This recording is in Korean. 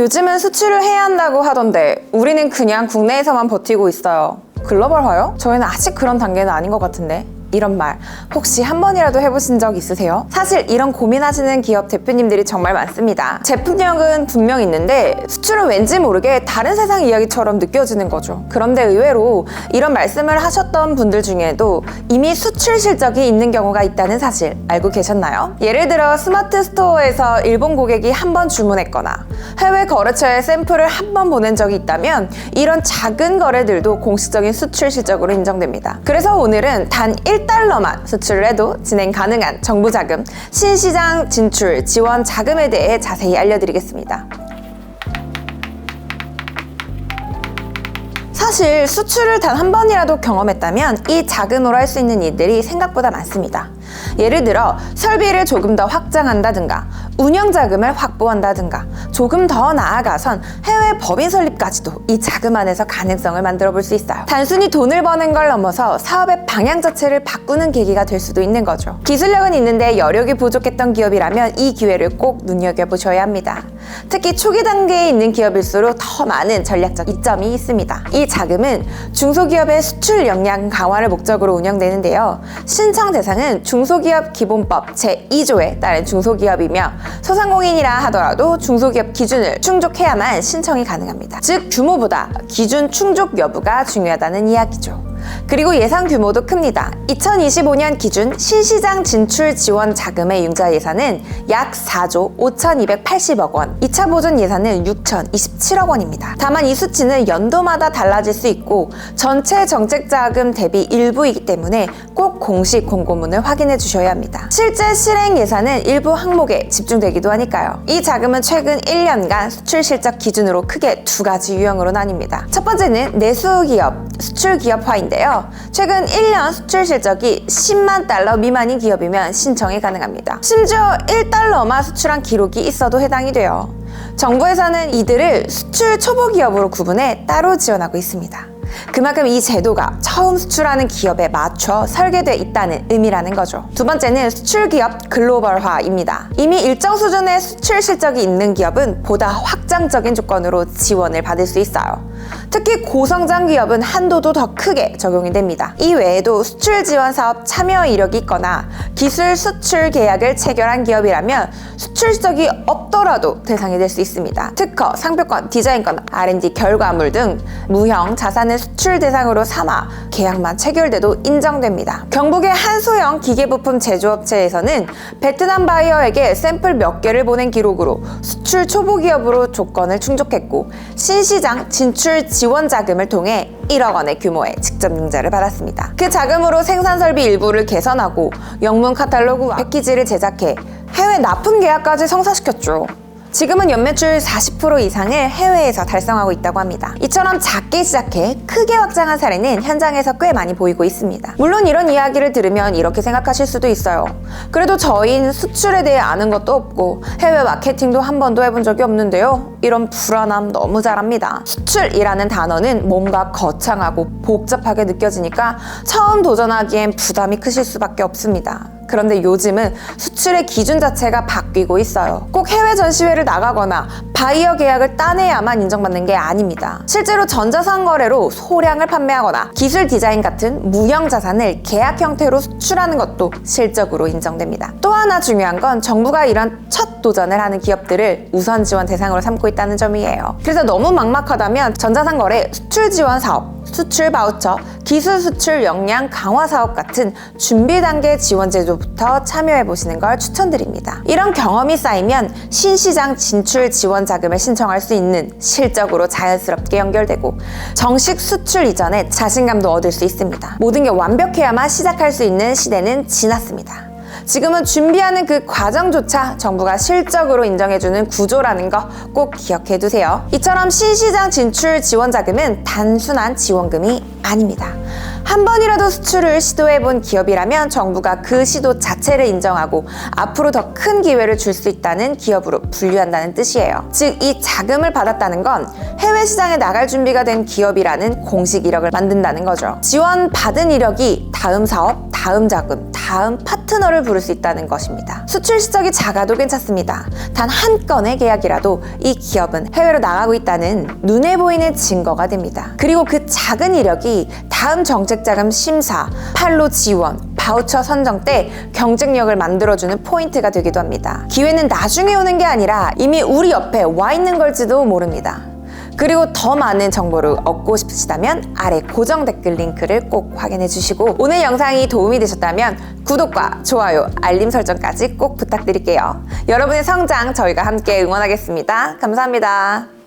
요즘은 수출을 해야 한다고 하던데 우리는 그냥 국내에서만 버티고 있어요. 글로벌화요? 저희는 아직 그런 단계는 아닌 것 같은데. 이런 말 혹시 한 번이라도 해보신 적 있으세요? 사실 이런 고민하시는 기업 대표님들이 정말 많습니다. 제품력은 분명 있는데 수출은 왠지 모르게 다른 세상 이야기처럼 느껴지는 거죠. 그런데 의외로 이런 말씀을 하셨던 분들 중에도 이미 수출 실적이 있는 경우가 있다는 사실 알고 계셨나요? 예를 들어 스마트 스토어에서 일본 고객이 한 번 주문했거나 해외 거래처에 샘플을 한 번 보낸 적이 있다면 이런 작은 거래들도 공식적인 수출 실적으로 인정됩니다. 그래서 오늘은 단 1달러만 수출을 해도 진행 가능한 정부 자금, 신시장 진출 지원 자금에 대해 자세히 알려드리겠습니다. 사실 수출을 단 한 번이라도 경험했다면 이 자금으로 할 수 있는 일들이 생각보다 많습니다. 예를 들어 설비를 조금 더 확장한다든가 운영 자금을 확보한다든가 조금 더 나아가선 해외 법인 설립까지도 이 자금 안에서 가능성을 만들어 볼 수 있어요. 단순히 돈을 버는 걸 넘어서 사업의 방향 자체를 바꾸는 계기가 될 수도 있는 거죠. 기술력은 있는데 여력이 부족했던 기업이라면 이 기회를 꼭 눈여겨보셔야 합니다. 특히 초기 단계에 있는 기업일수록 더 많은 전략적 이점이 있습니다. 이 자금은 중소기업의 수출 역량 강화를 목적으로 운영되는데요. 신청 대상은 중소기업 기본법 제2조에 따른 중소기업이며 소상공인이라 하더라도 중소기업 기준을 충족해야만 신청이 가능합니다. 즉 규모보다 기준 충족 여부가 중요하다는 이야기죠. 그리고 예상 규모도 큽니다. 2025년 기준 신시장 진출 지원 자금의 융자 예산은 약 4조 5,280억 원, 2차 보존 예산은 6,027억 원입니다. 다만 이 수치는 연도마다 달라질 수 있고 전체 정책 자금 대비 일부이기 때문에 꼭 공식 공고문을 확인해 주셔야 합니다. 실제 실행 예산은 일부 항목에 집중되기도 하니까요. 이 자금은 최근 1년간 수출 실적 기준으로 크게 두 가지 유형으로 나뉩니다. 첫 번째는 내수기업, 수출기업화인데요. 최근 1년 수출 실적이 10만 달러 미만인 기업이면 신청이 가능합니다. 심지어 1달러만 수출한 기록이 있어도 해당이 돼요. 정부에서는 이들을 수출 초보 기업으로 구분해 따로 지원하고 있습니다. 그만큼 이 제도가 처음 수출하는 기업에 맞춰 설계되어 있다는 의미라는 거죠. 두 번째는 수출기업 글로벌화입니다. 이미 일정 수준의 수출 실적이 있는 기업은 보다 확장적인 조건으로 지원을 받을 수 있어요. 특히 고성장 기업은 한도도 더 크게 적용이 됩니다. 이 외에도 수출 지원 사업 참여 이력이 있거나 기술 수출 계약을 체결한 기업이라면 수출 실적이 없더라도 대상이 될 수 있습니다. 특허, 상표권, 디자인권, R&D 결과물 등 무형 자산을 수출 대상으로 삼아 계약만 체결돼도 인정됩니다. 경북의 한 소형 기계부품 제조업체에서는 베트남 바이어에게 샘플 몇 개를 보낸 기록으로 수출 초보 기업으로 조건을 충족했고 신시장 진출 지원 자금을 통해 1억 원의 규모의 직접 융자를 받았습니다. 그 자금으로 생산 설비 일부를 개선하고 영문 카탈로그와 패키지를 제작해 해외 납품 계약까지 성사시켰죠. 지금은 연매출 40% 이상을 해외에서 달성하고 있다고 합니다. 이처럼 작게 시작해 크게 확장한 사례는 현장에서 꽤 많이 보이고 있습니다. 물론 이런 이야기를 들으면 이렇게 생각하실 수도 있어요. 그래도 저희는 수출에 대해 아는 것도 없고 해외 마케팅도 한 번도 해본 적이 없는데요. 이런 불안함 너무 잘합니다. 수출이라는 단어는 뭔가 거창하고 복잡하게 느껴지니까 처음 도전하기엔 부담이 크실 수밖에 없습니다. 그런데 요즘은 수출의 기준 자체가 바뀌고 있어요. 꼭 해외 전시회를 나가거나 바이어 계약을 따내야만 인정받는 게 아닙니다. 실제로 전자상 거래로 소량을 판매하거나 기술 디자인 같은 무형 자산을 계약 형태로 수출하는 것도 실적으로 인정됩니다. 또 하나 중요한 건 정부가 이런 첫 도전을 하는 기업들을 우선 지원 대상으로 삼고 있다는 점이에요. 그래서 너무 막막하다면 전자상 거래 수출 지원 사업, 수출 바우처, 기술 수출 역량 강화 사업 같은 준비 단계 지원 제도부터 참여해 보시는 걸 추천드립니다. 이런 경험이 쌓이면 신시장 진출 지원 자금을 신청할 수 있는 실적으로 자연스럽게 연결되고 정식 수출 이전에 자신감도 얻을 수 있습니다. 모든 게 완벽해야만 시작할 수 있는 시대는 지났습니다. 지금은 준비하는 그 과정조차 정부가 실적으로 인정해주는 구조라는 거 꼭 기억해두세요. 이처럼 신시장 진출 지원 자금은 단순한 지원금이 아닙니다. 한 번이라도 수출을 시도해본 기업이라면 정부가 그 시도 자체를 인정하고 앞으로 더 큰 기회를 줄 수 있다는 기업으로 분류한다는 뜻이에요. 즉, 이 자금을 받았다는 건 해외 시장에 나갈 준비가 된 기업이라는 공식 이력을 만든다는 거죠. 지원받은 이력이 다음 사업, 다음 자금, 다음 파트너를 부를 수 있다는 것입니다. 수출 실적이 작아도 괜찮습니다. 단 한 건의 계약이라도 이 기업은 해외로 나가고 있다는 눈에 보이는 증거가 됩니다. 그리고 그 작은 이력이 다음 정책자금 심사, 판로 지원, 바우처 선정 때 경쟁력을 만들어주는 포인트가 되기도 합니다. 기회는 나중에 오는 게 아니라 이미 우리 옆에 와 있는 걸지도 모릅니다. 그리고 더 많은 정보를 얻고 싶으시다면 아래 고정 댓글 링크를 꼭 확인해 주시고, 오늘 영상이 도움이 되셨다면 구독과 좋아요, 알림 설정까지 꼭 부탁드릴게요. 여러분의 성장 저희가 함께 응원하겠습니다. 감사합니다.